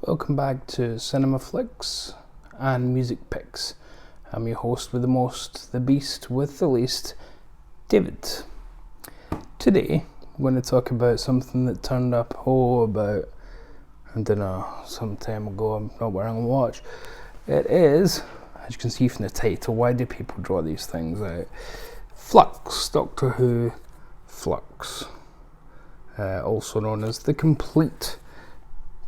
Welcome back to Cinema Flux and Music Picks. I'm your host with the most, the beast with the least, David. Today, we're going to talk about something that turned up, some time ago. I'm not wearing a watch. It is, as you can see from the title, why do people draw these things out? Flux, Doctor Who Flux, also known as the complete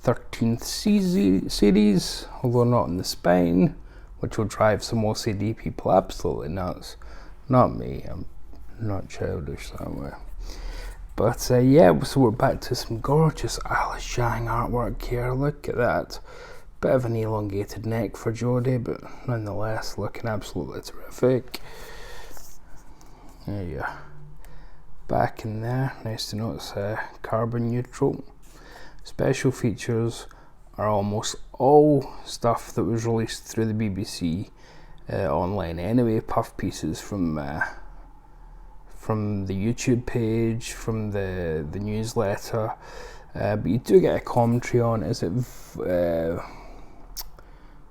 13th series, although not in the spine, which will drive some OCD people absolutely nuts. Not me, I'm not childish that way. But so we're back to some gorgeous Alice Zhang artwork here. Look at that. Bit of an elongated neck for Jodie, but nonetheless looking absolutely terrific. There you go. Back in there, nice to note it's carbon neutral. Special features are almost all stuff that was released through the BBC online anyway, puff pieces from the YouTube page, from the newsletter, but you do get a commentary on, is it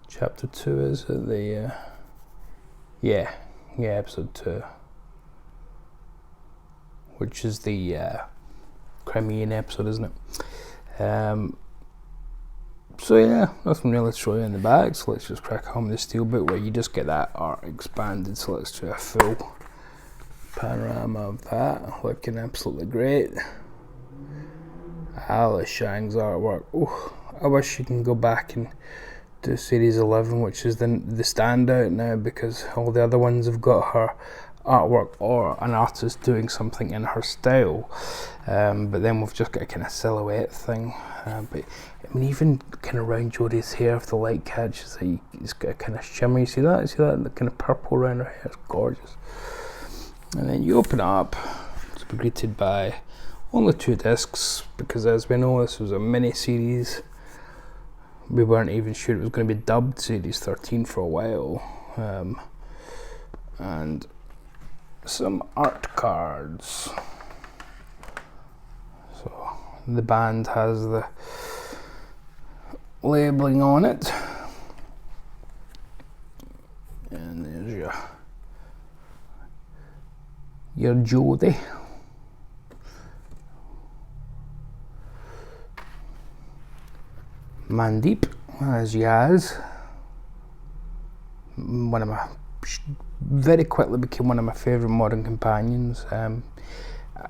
chapter 2, is it the episode 2, which is the Crimean episode, isn't it? Nothing really to show you in the back, so let's just crack on with the Steelbook where you just get that art expanded. So let's do a full panorama of that, looking absolutely great. Alice Zhang's artwork. Oh, I wish you can go back and do series 11, which is the standout now, because all the other ones have got her artwork or an artist doing something in her style, but then we've just got a kind of silhouette thing, but I mean even kind of around Jodie's hair, if the light catches it, it's got a kind of shimmer. You see that the kind of purple around her hair? It's gorgeous. And then you open it up to be greeted by only 2 discs, because as we know this was a mini series. We weren't even sure it was going to be dubbed series 13 for a while, and some art cards. So the band has the labelling on it, and there's your Jodie. Mandeep as Yaz, very quickly became one of my favourite modern companions.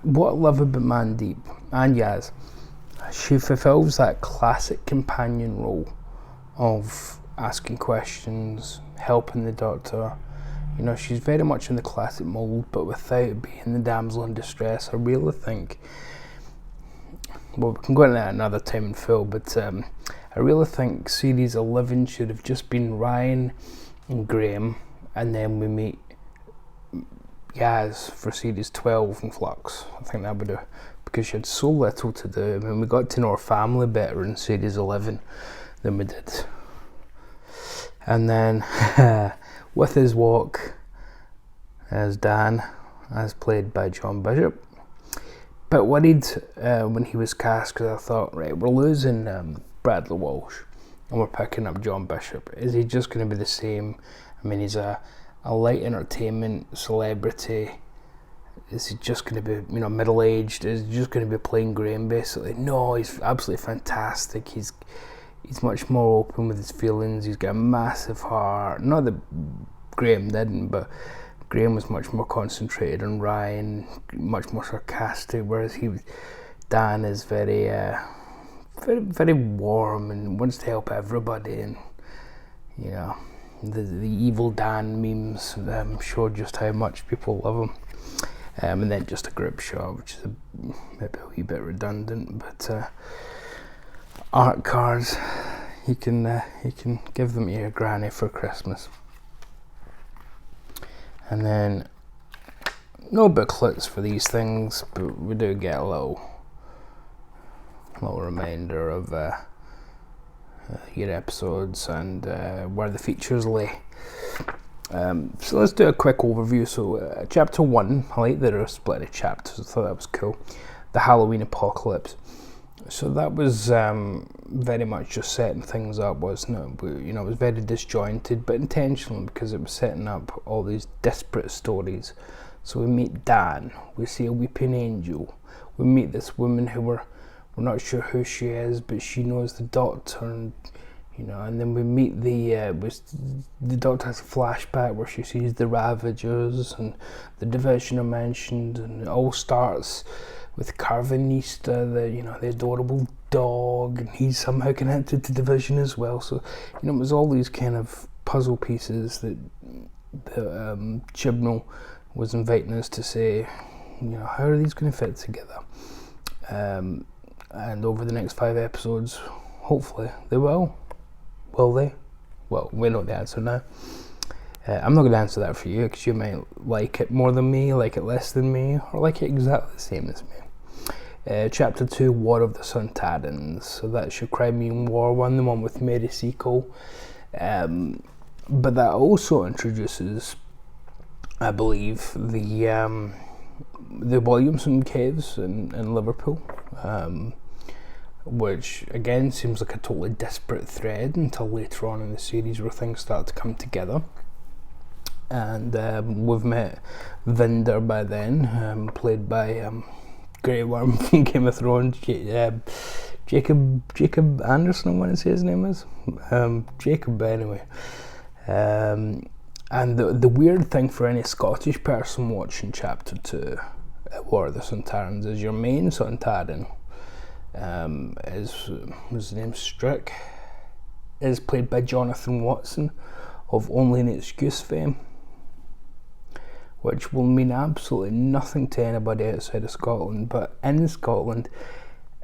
What I love about Mandeep and Yaz, she fulfills that classic companion role of asking questions, helping the Doctor. You know, she's very much in the classic mould, but without being the damsel in distress. I really think, well, we can go into that another time in full, but I really think series 11 should have just been Ryan and Graham, and then we meet Yaz for series 12 in Flux. I think that would do, because she had so little to do. I mean, we got to know her family better in series 11 than we did. And then with his walk as Dan, as played by John Bishop. But worried when he was cast, because I thought, right, we're losing Bradley Walsh and we're picking up John Bishop. Is he just going to be the same? I mean, he's a light entertainment celebrity. Is he just going to be, middle-aged? Is he just going to be playing Graham, basically? No, he's absolutely fantastic. He's much more open with his feelings. He's got a massive heart. Not that Graham didn't, but Graham was much more concentrated on Ryan, much more sarcastic, whereas Dan is very, very warm and wants to help everybody, and the evil Dan memes show just how much people love him. And then just a group shot, which is maybe a wee bit redundant, but art cards, you can give them to your granny for Christmas. And then no booklets for these things, but we do get a little reminder of your episodes and where the features lay. So let's do a quick overview. So chapter 1, I like that they're split into chapters, I thought that was cool. The Halloween Apocalypse. So that was very much just setting things up, wasn't it? It was very disjointed, but intentional, because it was setting up all these disparate stories. So we meet Dan, we see a weeping angel, we meet this woman who we're not sure who she is, but she knows the Doctor, and then we meet the Doctor has a flashback where she sees the Ravagers, and the Division are mentioned, and it all starts with Carvanista, the adorable dog, and he's somehow connected to Division as well. So, it was all these kind of puzzle pieces that Chibnall was inviting us to say, how are these going to fit together? And over the next 5 episodes, hopefully they will. Will they? Well, we know the answer now. I'm not going to answer that for you, because you might like it more than me, like it less than me, or like it exactly the same as me. Chapter 2, War of the Sontarans. So that's your Crimean War one, the one with Mary Seacole. But that also introduces, I believe, the Williamson Caves in Liverpool. Which again seems like a totally disparate thread until later on in the series, where things start to come together. And we've met Vinder by then, played by Grey Worm from Game of Thrones, Jacob Anderson, I want to say his name is. Jacob, anyway. And the weird thing for any Scottish person watching Chapter 2, War of the Sontarans, is your main Sontaran, his name's Strick, is played by Jonathan Watson of Only an Excuse fame, which will mean absolutely nothing to anybody outside of Scotland. But in Scotland,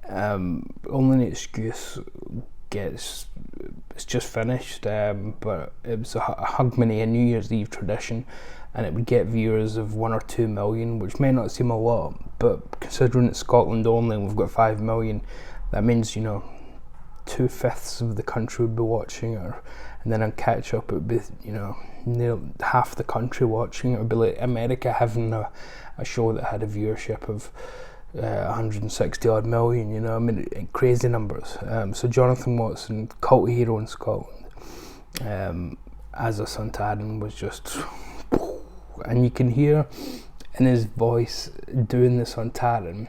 Only an Excuse it's just finished, but it was a Hogmanay, a New Year's Eve tradition, and it would get viewers of 1 or 2 million, which may not seem a lot, but considering it's Scotland only and we've got 5 million, that means 2/5 of the country would be watching it, and then on catch up it would be near half the country watching it. It would be like America having a show that had a viewership of 160 odd million, crazy numbers. So Jonathan Watson, cult hero in Scotland, as a Sontaran, was just, and you can hear in his voice doing the Sontaran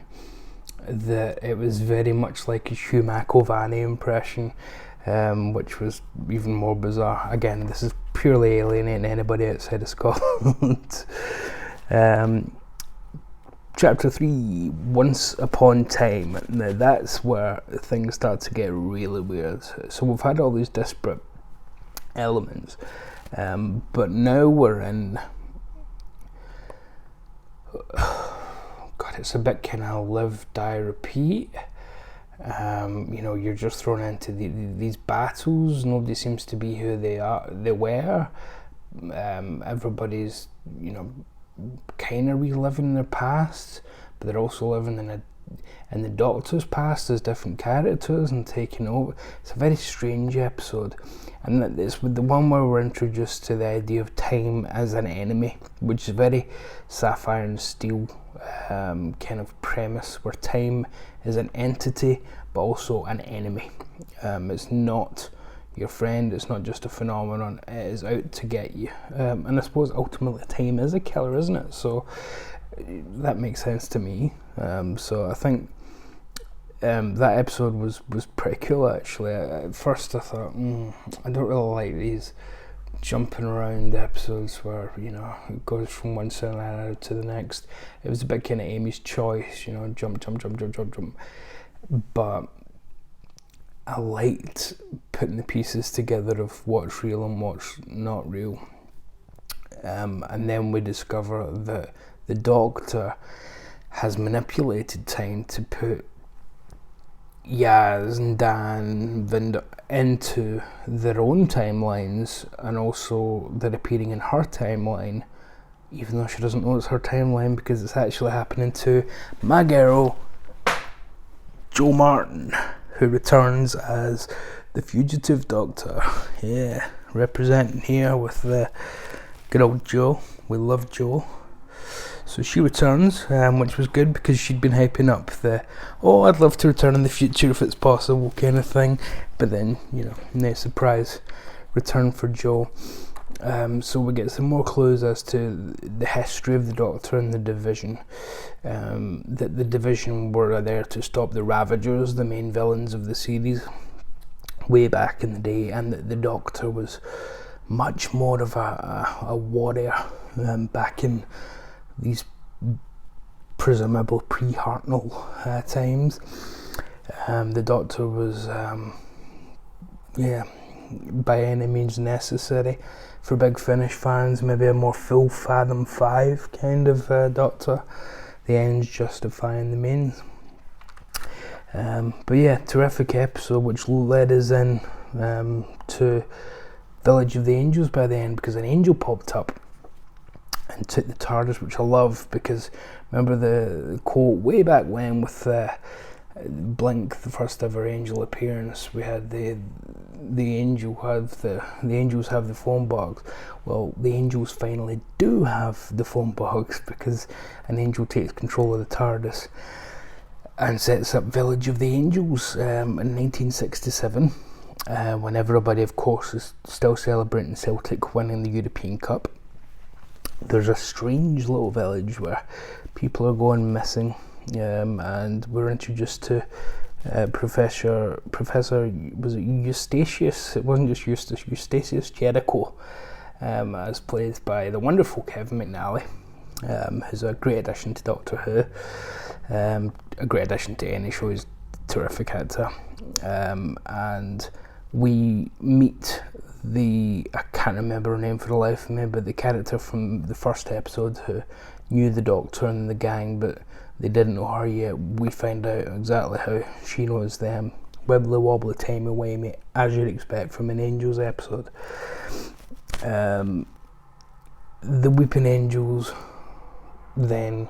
that it was very much like a Hugh McIlvanney impression, which was even more bizarre. Again, this is purely alienating anybody outside of Scotland. Chapter 3, Once Upon Time. Now that's where things start to get really weird. So we've had all these disparate elements, but now we're in, God, it's a bit kind of live, die, repeat. You're just thrown into these battles. Nobody seems to be who they were. Everybody's, kind of reliving their past, but they're also living in the Doctor's past as different characters and taking over. It's a very strange episode, and it's with the one where we're introduced to the idea of time as an enemy, which is very Sapphire and Steel kind of premise, where time is an entity but also an enemy. It's not your friend, it's not just a phenomenon, it is out to get you. And I suppose ultimately time is a killer, isn't it? So that makes sense to me. So I think that episode was pretty cool, actually. At first I thought, I don't really like these jumping around episodes where, it goes from one scenario to the next. It was a bit kind of Amy's Choice, jump. But I liked putting the pieces together of what's real and what's not real. And then we discover that the Doctor has manipulated time to put Yaz and Dan Vinder into their own timelines, and also they're appearing in her timeline, even though she doesn't know it's her timeline, because it's actually happening to my girl, Jo Martin, who returns as the fugitive Doctor. Yeah, representing here with the good old Jo. We love Jo. So she returns, which was good because she'd been hyping up the, oh, I'd love to return in the future if it's possible kind of thing. But then, no surprise return for Jo. So we get some more clues as to the history of the Doctor and the Division. That the Division were there to stop the Ravagers, the main villains of the series, way back in the day, and that the Doctor was much more of a warrior back in these presumable pre-Hartnell times. The Doctor was, by any means necessary. For Big Finish fans, maybe a more full Fathom 5 kind of Doctor. The ends justifying the means. But yeah, terrific episode which led us in to Village of the Angels by the end, because an angel popped up and took the TARDIS, which I love, because remember the quote way back when with Blink, the first ever angel appearance, we had the angels have the phone box. Well, the angels finally do have the phone box, because an angel takes control of the TARDIS and sets up Village of the Angels in 1967, when everybody, of course, is still celebrating Celtic winning the European Cup. There's a strange little village where people are going missing, and we're introduced to Professor, was it Eustachius? It wasn't just Eustace, Eustachius Jericho, as played by the wonderful Kevin McNally, who's a great addition to Doctor Who, a great addition to any show. He's a terrific actor, and we meet I can't remember her name for the life of me, but the character from the first episode who knew the Doctor and the gang, but they didn't know her yet. We find out exactly how she knows them. Wibbly wobbly, timey-wimey, as you'd expect from an Angels episode. The Weeping Angels then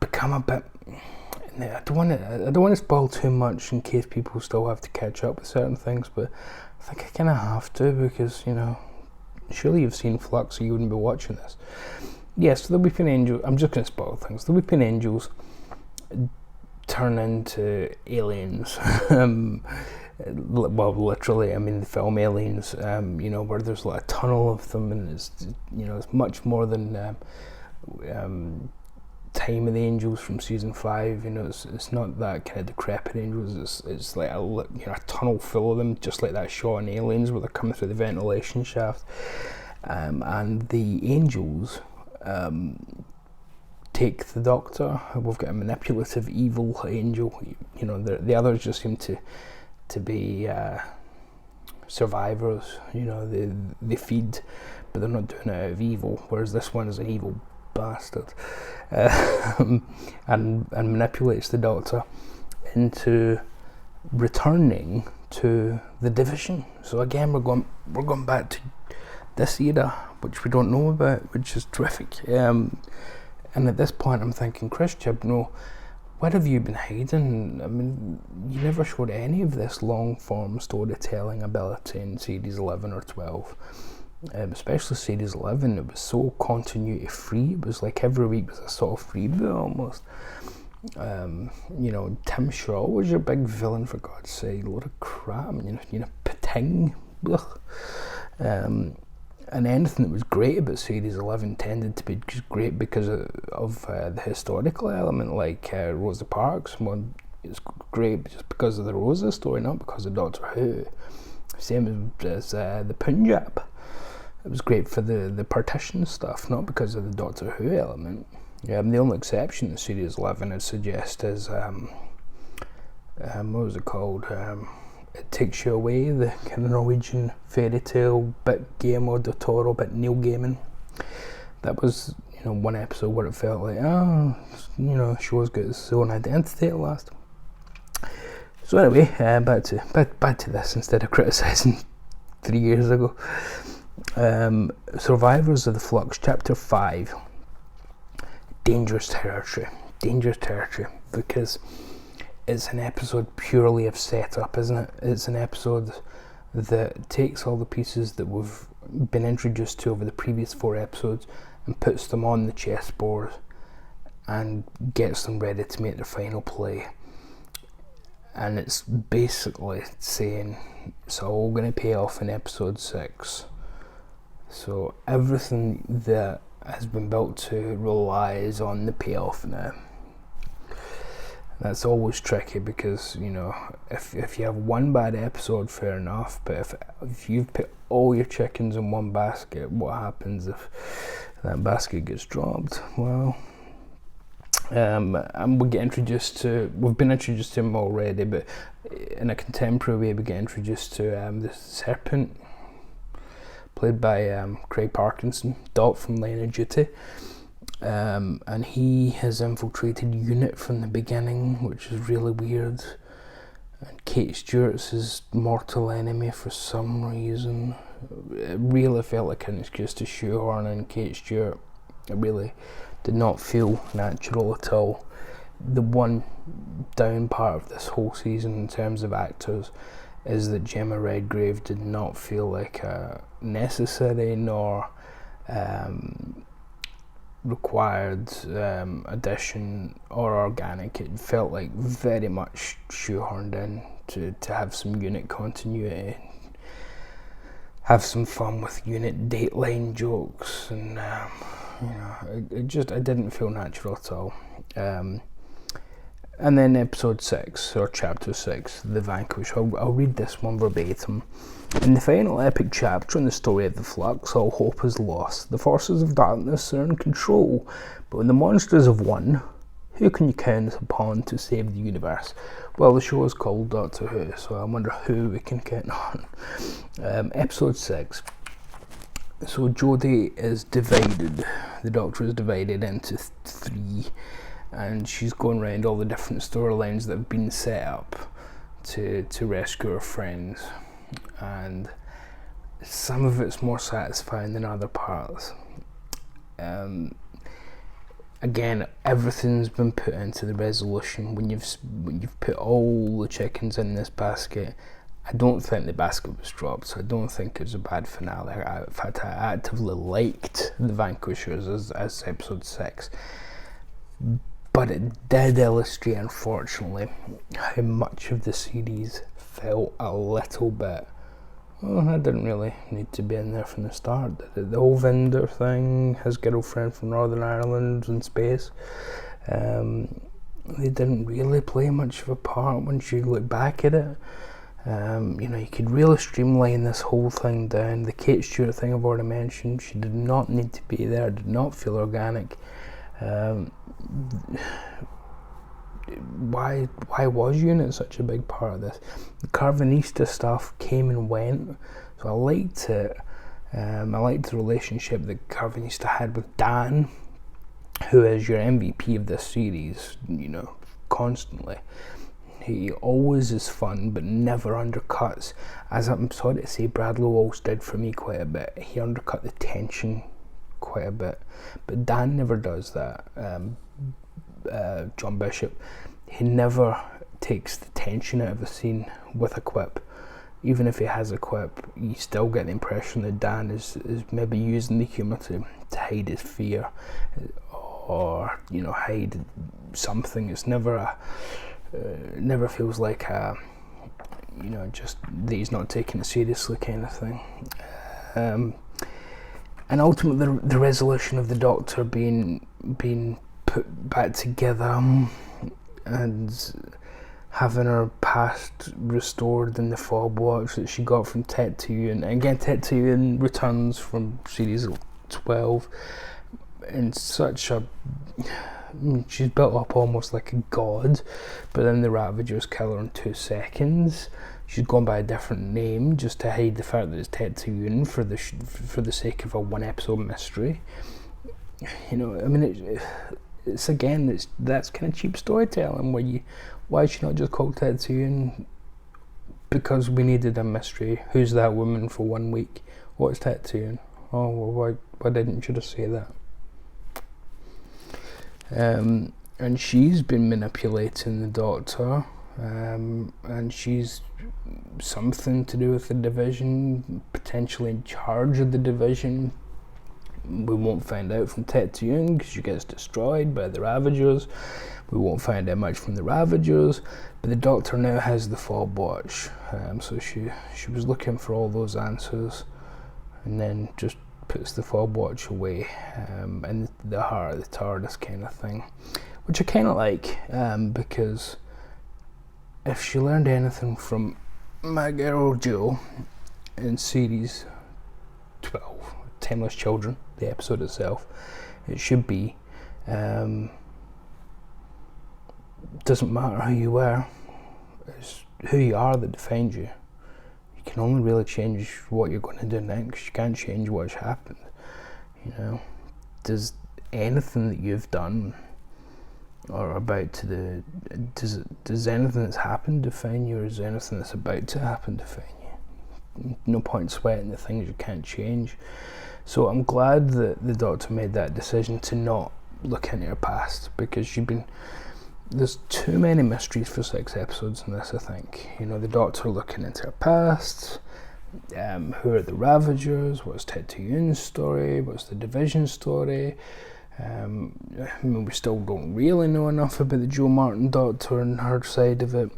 become a bit... I don't want to spoil too much in case people still have to catch up with certain things, but I think I kind of have to, because, surely you've seen Flux or you wouldn't be watching this. Yes, the Weeping Angels, I'm just going to spoil things. The Weeping Angels turn into aliens. Well, literally, I mean, the film Aliens, where there's like a tunnel of them, and it's much more than Time of the Angels from season 5. It's not that kind of decrepit angels. It's like a tunnel full of them, just like that shot in Aliens where they're coming through the ventilation shaft. And the angels take the Doctor. We've got a manipulative, evil angel. The others just seem to be survivors. They feed, but they're not doing it out of evil. Whereas this one is an evil bastard, and manipulates the Doctor into returning to the Division. So again, we're going back to this era, which we don't know about, which is terrific. And at this point, I'm thinking, Chris Chibnall, where have you been hiding? I mean, you never showed any of this long-form storytelling ability in series 11 or 12. Especially series 11, it was so continuity free. It was like every week was a sort of freebie almost. Tim Shaw was your big villain, for God's sake. A lot of crap. Pating. And anything that was great about series 11 tended to be just great because of the historical element, like Rosa Parks. Well, it's great just because of the Rosa story, not because of Doctor Who. Same as the Punjab. It was great for the partition stuff, not because of the Doctor Who element. The only exception in series 11, I'd suggest, is what was it called? It Takes You Away, the kind of Norwegian fairy tale, bit Guillermo del Toro, bit Neil Gaiman. That was, one episode where it felt like, show's got its own identity at last. So anyway, back to this instead of criticising 3 years ago. Survivors of the Flux, Chapter 5. Dangerous territory, because it's an episode purely of setup, isn't it? It's an episode that takes all the pieces that we've been introduced to over the previous 4 episodes and puts them on the chessboard and gets them ready to make their final play. And it's basically saying it's all going to pay off in episode 6. So everything that has been built to relies on the payoff now. That's always tricky because, you know, if you have one bad episode, fair enough, but if you've put all your chickens in one basket, what happens if that basket gets dropped? Well, and we've been introduced to him already, but in a contemporary way we get introduced to the Serpent, played by Craig Parkinson, Dot from Line of Duty. And he has infiltrated UNIT from the beginning, which is really weird. And Kate Stewart's his mortal enemy for some reason. It really felt like an excuse to shoehorn in Kate Stewart. It really did not feel natural at all. The one down part of this whole season in terms of actors is that Gemma Redgrave did not feel like a necessary nor required addition or organic. It felt like very much shoehorned in to have some UNIT continuity, have some fun with UNIT dateline jokes, and it didn't feel natural at all. And then episode 6, or chapter 6, The Vanquish, I'll read this one verbatim. In the final epic chapter in the story of the Flux, all hope is lost. The forces of darkness are in control, but when the monsters have won, who can you count upon to save the universe? Well, the show is called Doctor Who, so I wonder who we can count on. Episode 6. So Jodie is divided. The Doctor is divided into 3. And she's going around all the different storylines that have been set up to rescue her friends. And some of it's more satisfying than other parts. Again, everything's been put into the resolution. When you've put all the chickens in this basket, I don't think the basket was dropped, so I don't think it was a bad finale. In fact, I actively liked The Vanquishers as episode 6. But it did illustrate, unfortunately, how much of the series felt a little bit, I didn't really need to be in there from the start. The whole Vinder thing, his girlfriend from Northern Ireland in space, they didn't really play much of a part once you look back at it. You could really streamline this whole thing down. The Kate Stewart thing I've already mentioned, she did not need to be there, did not feel organic. Why was UNIT such a big part of this? The Carvanista stuff came and went, so I liked it. I liked the relationship that Carvanista had with Dan, who is your MVP of this series, constantly. He always is fun, but never undercuts. As I'm sorry to say, Bradley Walsh did for me quite a bit. He undercut the tension quite a bit, but Dan never does that. John Bishop, he never takes the tension out of a scene with a quip. Even if he has a quip, you still get the impression that Dan is maybe using the humour to hide his fear, or hide something. It's never never feels like just that he's not taking it seriously kind of thing. And ultimately, the resolution of the Doctor being put back together and having her past restored in the fob watch that she got from Tetu, and again Tetu returns from series 12 in such a, she's built up almost like a god, but then the Ravagers kill her in 2 seconds. She's gone by a different name just to hide the fact that it's Tetu for the sake of a 1-episode mystery. That's kind of cheap storytelling. Why is she not just called Tetu? Because we needed a mystery. Who's that woman for 1 week? What's Tetu? Oh, well, why didn't you just say that? And she's been manipulating the Doctor, and she's something to do with the division, potentially in charge of the division, We won't find out from Tetsuyan because she gets destroyed by the Ravagers. We won't find out much from the Ravagers, but the Doctor now has the fob watch, so she was looking for all those answers, and then just puts the fob watch away, in the heart of the TARDIS kind of thing, which I kind of like, because if she learned anything from my girl Jo in series 12, Timeless Children, the episode itself, it should be, doesn't matter who you were, it's who you are that defines you. You can only really change what you're going to do next. You can't change what's happened. Does anything that you've done or about to do, does anything that's happened define you, or is anything that's about to happen define you? No point sweating the things you can't change. So I'm glad that the Doctor made that decision to not look into her past, because there's too many mysteries for 6 episodes in this, I think. The Doctor looking into her past, who are the Ravagers, what's Tetuyun's story, what's the Division story. We still don't really know enough about the Jo Martin Doctor and her side of it.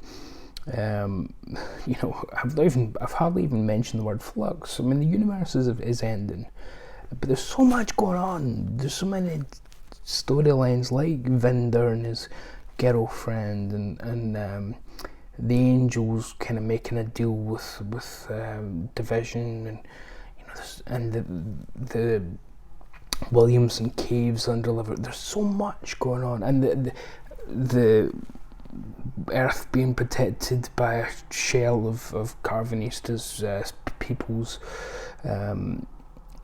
I've hardly even mentioned the word Flux. I mean, the universe is ending, but there's so much going on. There's so many storylines, like Vinder and his girlfriend, and the Angels kind of making a deal with Division, and the Williamson Caves undelivered. There's so much going on, and the Earth being protected by a shell of Carvanista's people's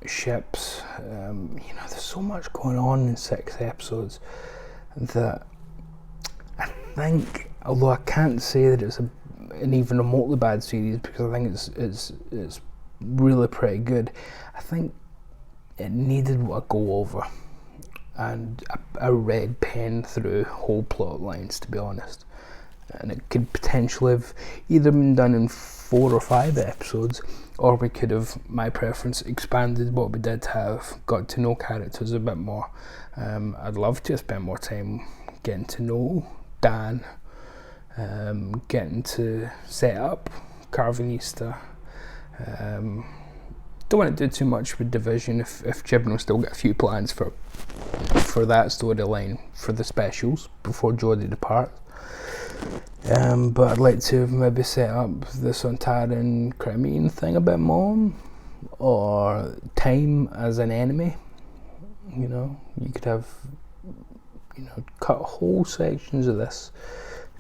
ships. There's so much going on in 6 episodes that I think, although I can't say that it's an even remotely bad series, because I think it's really pretty good, I think it needed a go over and a red pen through whole plot lines, to be honest. And it could potentially have either been done in 4 or 5 episodes, or we could have, my preference, expanded what we did have, got to know characters a bit more. I'd love to have spent more time getting to know Dan, getting to set up Carvanista. Don't want to do too much with Division if Jibno still got a few plans for that storyline for the specials before Jodie departs. But I'd like to maybe set up the Sontaran Crimean thing a bit more, or Time as an enemy. You could have cut whole sections of this.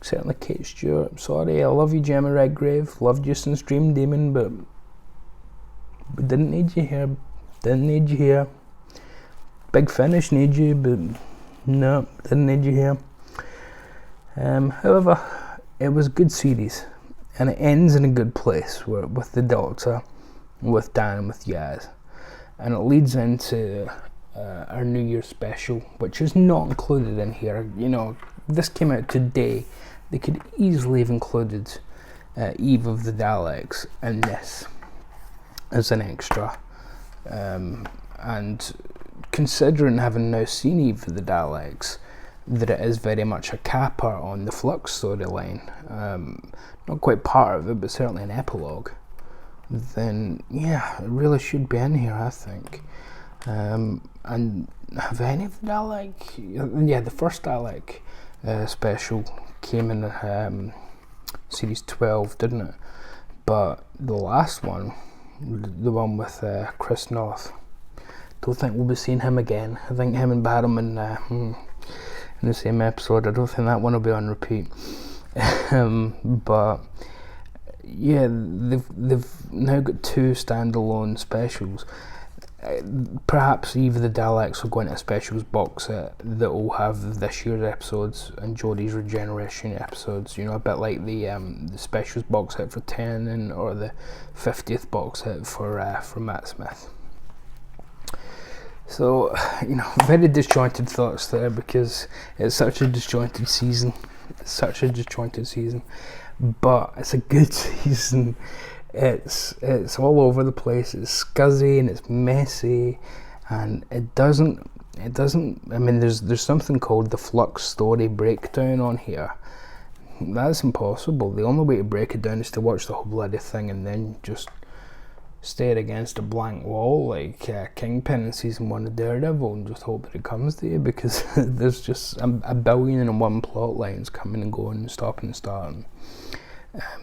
Certainly Kate Stewart. Sorry, I love you, Gemma Redgrave. Loved you since Dream Demon, but we didn't need you here. Didn't need you here. Big Finish need you, but no, didn't need you here. However, it was a good series, and it ends in a good place with the Doctor, with Dan, and with Yaz, and it leads into our New Year's special, which is not included in here. This came out today. They could easily have included Eve of the Daleks in this as an extra, and considering having now seen Eve of the Daleks, that it is very much a capper on the Flux storyline, not quite part of it, but certainly an epilogue, then yeah, it really should be in here, I think. And have any of the Dalek, the first Dalek special came in series 12, didn't it? But the last one, the one with Chris North, don't think we'll be seeing him again. I think him and Barrowman in the same episode. I don't think that one will be on repeat. But yeah, they've now got 2 standalone specials. Perhaps Eve of the Daleks will go into a specials box set that will have this year's episodes and Jodie's regeneration episodes. A bit like the specials box set for Tenon, or the 50th box set for Matt Smith. So, very disjointed thoughts there, because it's such a disjointed season. But it's a good season. It's all over the place. It's scuzzy and it's messy, and it doesn't. I mean, there's something called the Flux story breakdown on here. That's impossible. The only way to break it down is to watch the whole bloody thing and then just stare against a blank wall like Kingpin in season 1 of Daredevil and just hope that it comes to you, because there's just a billion and one plot lines coming and going and stopping and starting.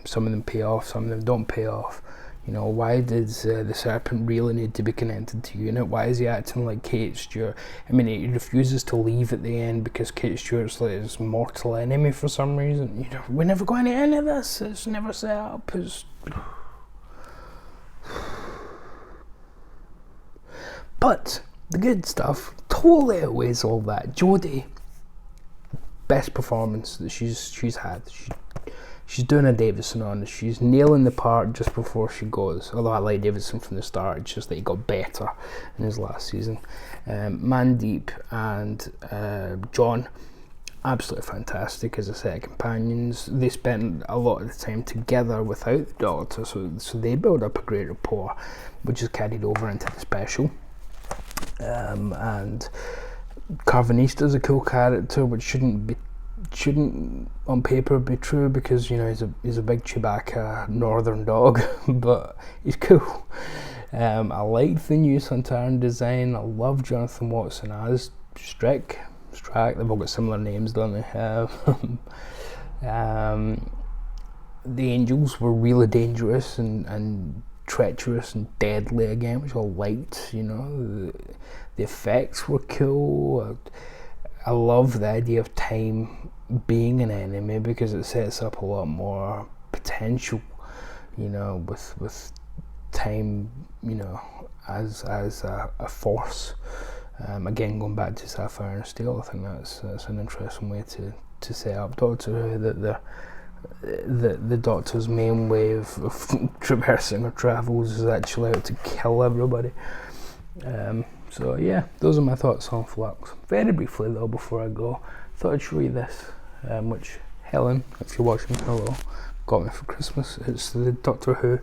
Some of them pay off, some of them don't pay off. You know, why did the Serpent really need to be connected to Unit? Why is he acting like Kate Stewart? I mean, he refuses to leave at the end because Kate Stewart's like his mortal enemy for some reason. You know, we're never going to end of this. It's never set up. But the good stuff totally outweighs all that. Jodie, best performance that she's had. She's doing a Davidson on it. She's nailing the part just before she goes. Although I like Davidson from the start, it's just that he got better in his last season. Mandeep and John, absolutely fantastic as a set of companions. They spent a lot of the time together without the Doctor, so they build up a great rapport, which is carried over into the special. And Carvanista's a cool character, which shouldn't on paper be true, because, you know, he's a big Chewbacca northern dog, but he's cool. I like the new Sontaran design. I love Jonathan Watson as Strack. They've all got similar names, don't they? The Angels were really dangerous and treacherous and deadly again, which I liked. You know, the effects were cool. I love the idea of time being an enemy, because it sets up a lot more potential, you know, with time, you know, as a force. Again, going back to Sapphire and Steel, I think that's an interesting way to set up Doctor Who, that the Doctor's main way of traversing or travels is actually out to kill everybody. So yeah, those are my thoughts on Flux. Very briefly though, before I go, thought I'd show you this, which Helen, if you're watching, hello, got me for Christmas. It's the Doctor Who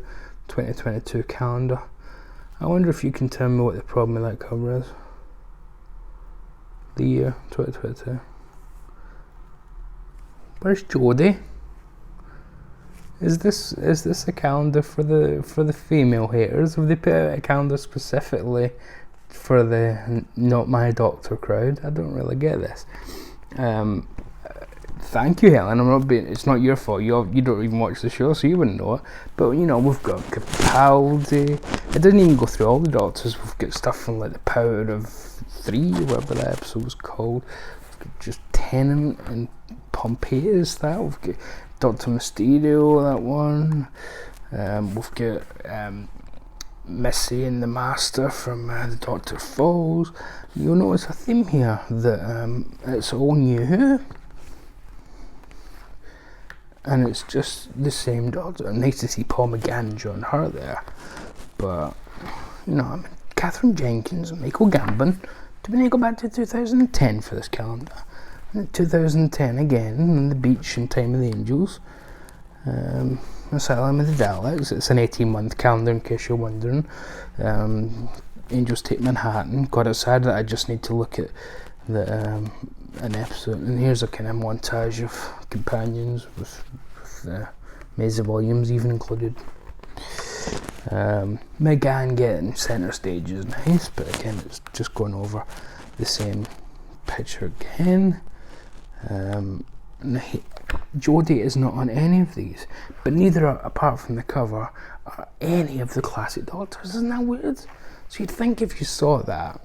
2022 calendar. I wonder if you can tell me what the problem with that cover is. The year 2022. Where's Jodie? Is this a calendar for the female haters? Have they put out a calendar specifically for the Not My Doctor crowd? I don't really get this. Thank you, Helen. It's not your fault. You don't even watch the show, so you wouldn't know it. But, you know, we've got Capaldi. It doesn't even go through all the Doctors. We've got stuff from like the Power of 3, whatever that episode was called. We've got just Tennant and Pompeius. That we've got Doctor Mysterio, that one. We've got Missy and the Master from the Doctor Falls. You'll notice a theme here that it's all new, and it's just the same Doctor. Nice to see Paul McGann and John Hurt there, but you know, I mean, Catherine Jenkins and Michael Gambon. Do we need to go back to 2010 for this calendar? 2010 again, and the beach and Time of the Angels. Asylum of the Daleks. It's an 18-month calendar, in case you're wondering. Angels Take Manhattan. God, it's sad that I just need to look at the an episode. And here's a kind of montage of companions with Maisie Williams even included. McGann getting centre stage is nice, but again, it's just going over the same picture again. Jodie is not on any of these, but neither are, apart from the cover, are any of the classic Doctors. Isn't that weird? So you'd think if you saw that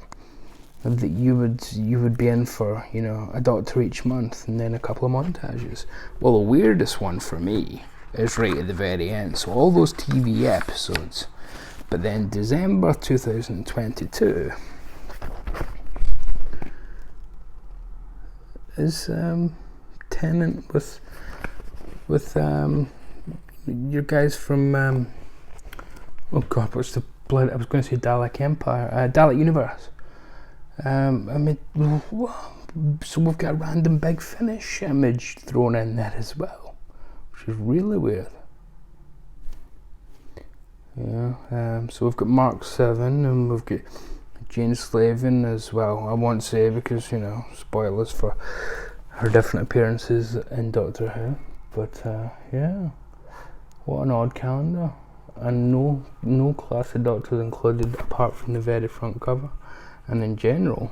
you would be in for, you know, a Doctor each month and then a couple of montages. Well, the weirdest one for me is right at the very end. So all those TV episodes, but then December 2022 is Tennant with your guys from oh god, what's the blood? I was going to say Dalek Empire, Dalek Universe. I mean, so we've got a random Big Finish image thrown in there as well, which is really weird. Yeah. So we've got Mark 7, and we've got Jane Slavin as well. I won't say because, you know, spoilers for her different appearances in Doctor Who. But yeah, what an odd calendar. And no classic Doctors included apart from the very front cover. And in general,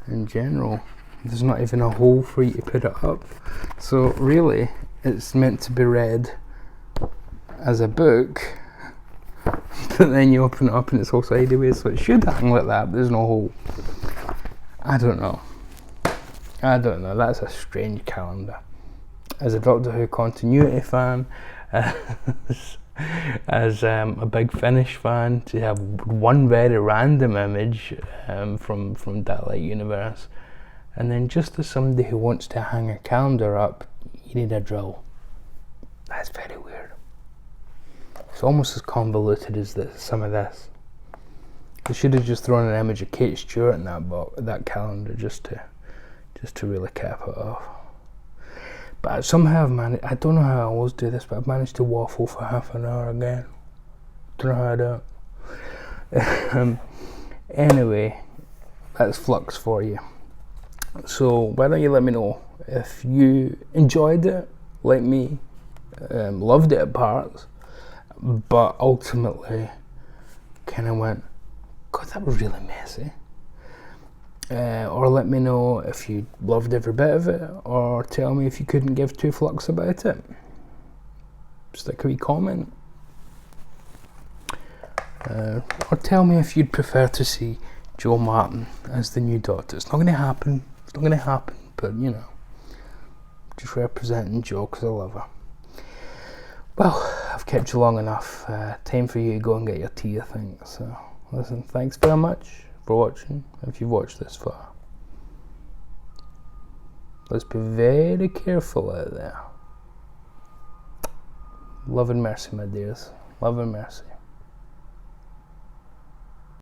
there's not even a hole for you to put it up. So really, it's meant to be read as a book, but then you open it up and it's all sideways, so it should hang like that, but there's no hole. I don't know, that's a strange calendar. As a Doctor Who continuity fan, as a Big Finish fan, to have one very random image from that like universe, and then just as somebody who wants to hang a calendar up, you need a drill. That's very weird. It's almost as convoluted as some of this. They should have just thrown an image of Kate Stewart in that calendar just to really cap it off. But somehow I've managed, I don't know how I always do this, but I've managed to waffle for half an hour again. Don't know how I do it. Anyway, that's Flux for you. So why don't you let me know if you enjoyed it, like me, loved it at parts, but ultimately kind of went, God, that was really messy. Or let me know if you loved every bit of it, or tell me if you couldn't give two fucks about it. Stick a wee comment. Or tell me if you'd prefer to see Joe Martin as the new Doctor. It's not going to happen, but you know, just representing Joe because I love her. Well, I've kept you long enough. Time for you to go and get your tea, I think. So, listen, thanks very much for watching, if you've watched this far. Let's be very careful out there. Love and mercy, my dears. Love and mercy.